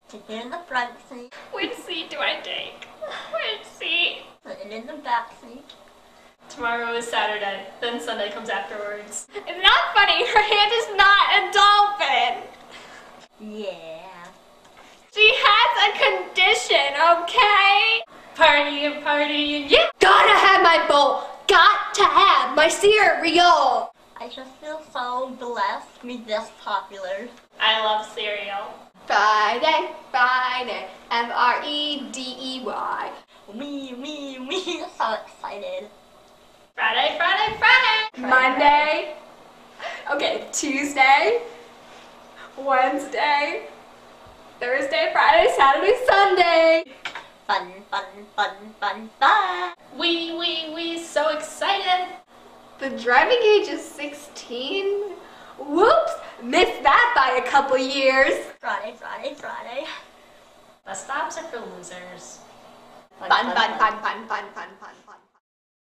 Sitting in the front seat. Which seat do I take? Which seat? Sitting in the back seat. Tomorrow is Saturday, then Sunday comes afterwards. It's not funny, her hand is not a dolphin! Yeah. She has a condition, okay? Party and party and yeah! Gotta have my bowl! Got to have my cereal! I just feel so blessed to be this popular. I love cereal. Friday, Friday, F-R-E-D-E-Y. Me, so excited. Friday, Friday, Friday! Monday. Okay, Tuesday, Wednesday, Thursday, Friday, Saturday, Sunday. Fun, fun, fun, fun, fun. We, so excited. The driving age is 16. Whoops, missed that by a couple years. Friday, Friday, Friday. Bus stops are for losers. Fun, Fun, fun, fun, fun, fun, fun, fun.